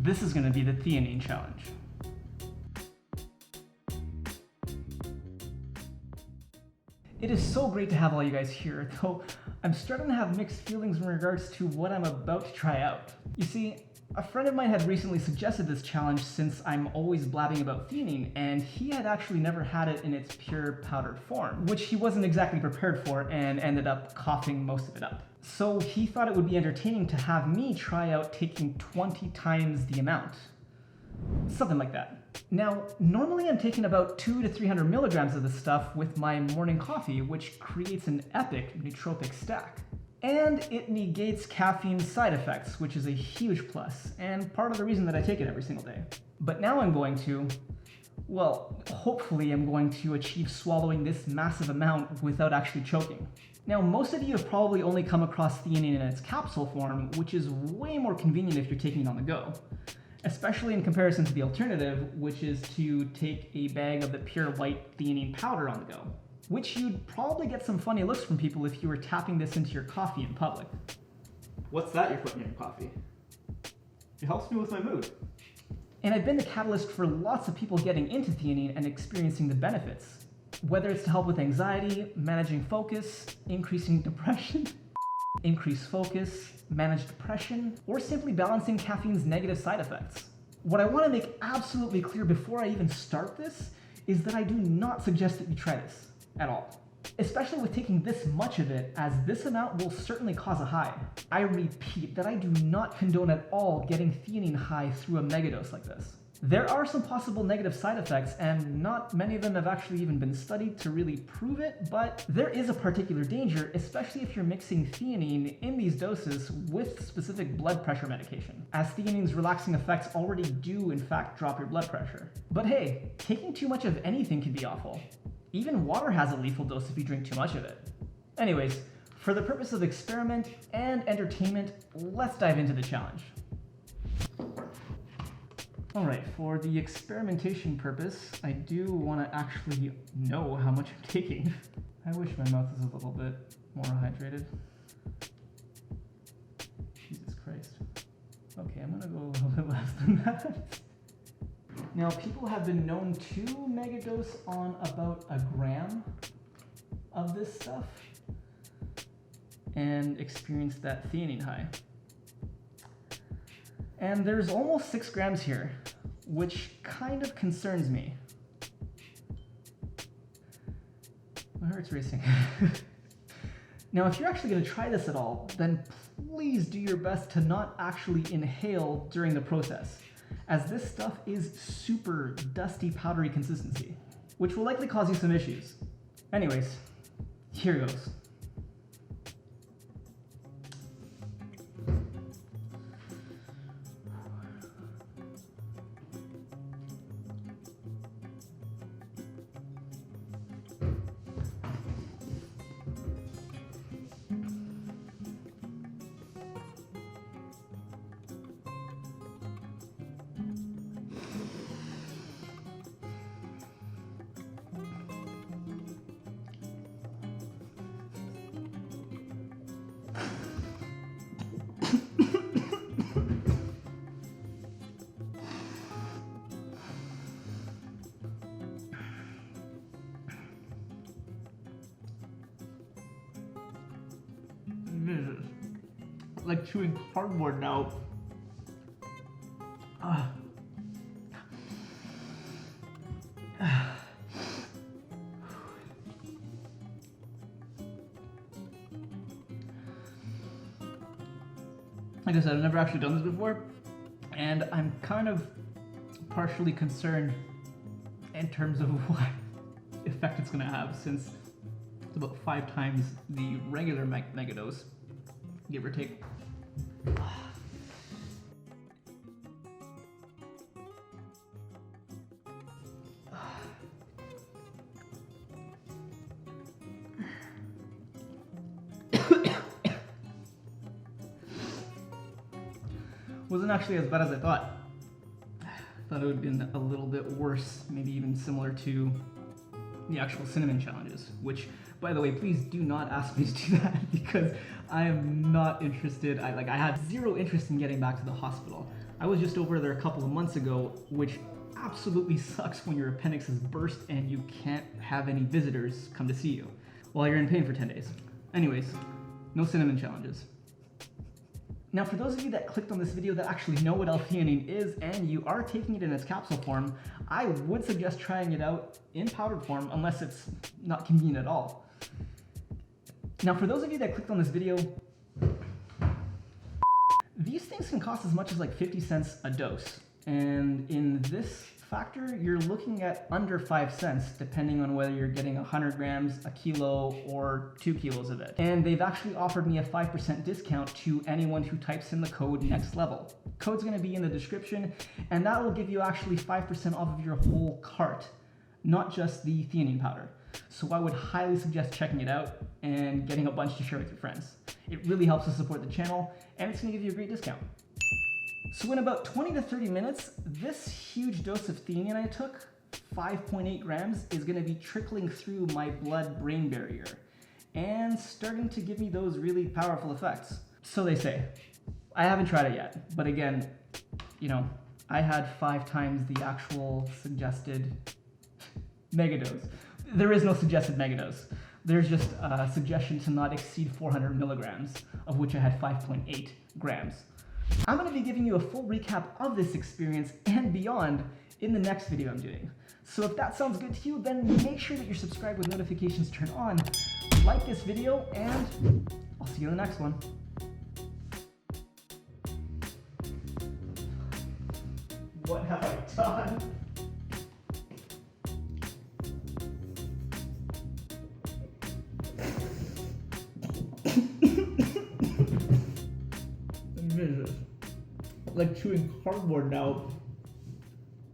This is going to be the theanine challenge. It is so great to have all you guys here, though I'm starting to have mixed feelings in regards to what I'm about to try out. You see, a friend of mine had recently suggested this challenge since I'm always blabbing about theanine, and he had actually never had it in its pure powdered form, which he wasn't exactly prepared for and ended up coughing most of it up. So he thought it would be entertaining to have me try out taking 20 times the amount. Something like that. Now, normally I'm taking about 200 to 300 milligrams of this stuff with my morning coffee, which creates an epic nootropic stack. And it negates caffeine side effects, which is a huge plus, and part of the reason that I take it every single day. But now I'm going to, well, hopefully I'm going to achieve swallowing this massive amount without actually choking. Now, most of you have probably only come across theanine in its capsule form, which is way more convenient if you're taking it on the go. Especially in comparison to the alternative, which is to take a bag of the pure white theanine powder on the go, which you'd probably get some funny looks from people if you were tapping this into your coffee in public. What's that you're putting in your coffee? It helps me with my mood. And I've been the catalyst for lots of people getting into theanine and experiencing the benefits, whether it's to help with anxiety, managing focus, increasing depression, increase focus, manage depression, or simply balancing caffeine's negative side effects. What I want to make absolutely clear before I even start this is that I do not suggest that you try this at all, especially with taking this much of it, as this amount will certainly cause a high. I repeat that I do not condone at all getting theanine high through a megadose like this. There are some possible negative side effects, and not many of them have actually even been studied to really prove it, but there is a particular danger, especially if you're mixing theanine in these doses with specific blood pressure medication, as theanine's relaxing effects already do in fact drop your blood pressure. But hey, taking too much of anything can be awful. Even water has a lethal dose if you drink too much of it. Anyways, for the purpose of experiment and entertainment, let's dive into the challenge. Alright, for the experimentation purpose, I do want to actually know how much I'm taking. I wish my mouth was a little bit more hydrated. Jesus Christ. Okay, I'm gonna go a little bit less than that. Now, people have been known to megadose on about a gram of this stuff and experience that theanine high. And there's almost 6 grams here, which kind of concerns me. My heart's racing. Now, if you're actually going to try this at all, then please do your best to not actually inhale during the process, as this stuff is super dusty, powdery consistency, which will likely cause you some issues. Anyways, here goes. Like chewing cardboard now. Like I said, I've never actually done this before, and I'm kind of partially concerned in terms of what effect it's going to have, since it's about 5 times the regular megadose, give or take. Wasn't actually as bad as I thought. I thought it would have been a little bit worse, maybe even similar to the actual cinnamon challenges, which, by the way, please do not ask me to do that, because I am not interested. I have zero interest in getting back to the hospital. I was just over there a couple of months ago, which absolutely sucks when your appendix is burst and you can't have any visitors come to see you while you're in pain for 10 days. Anyways, no cinnamon challenges. Now, for those of you that clicked on this video that actually know what L-theanine is and you are taking it in its capsule form, I would suggest trying it out in powdered form unless it's not convenient at all. Now, for those of you that clicked on this video, these things can cost as much as like 50 cents a dose. And in this factor, you're looking at under 5 cents, depending on whether you're getting 100 grams, a kilo, or 2 kilos of it. And they've actually offered me a 5% discount to anyone who types in the code NEXTLEVEL. Code's gonna be in the description, and that will give you actually 5% off of your whole cart, not just the theanine powder. So I would highly suggest checking it out and getting a bunch to share with your friends. It really helps to support the channel, and it's gonna give you a great discount. So in about 20 to 30 minutes, this huge dose of theanine I took, 5.8 grams, is gonna be trickling through my blood-brain barrier and starting to give me those really powerful effects. So they say. I haven't tried it yet, but again, you know, I had 5 times the actual suggested megadose. There is no suggested megadose. There's just a suggestion to not exceed 400 milligrams, of which I had 5.8 grams. I'm going to be giving you a full recap of this experience and beyond in the next video I'm doing. So if that sounds good to you, then make sure that you're subscribed with notifications turned on, like this video, and I'll see you in the next one. What have I done? Like chewing cardboard now.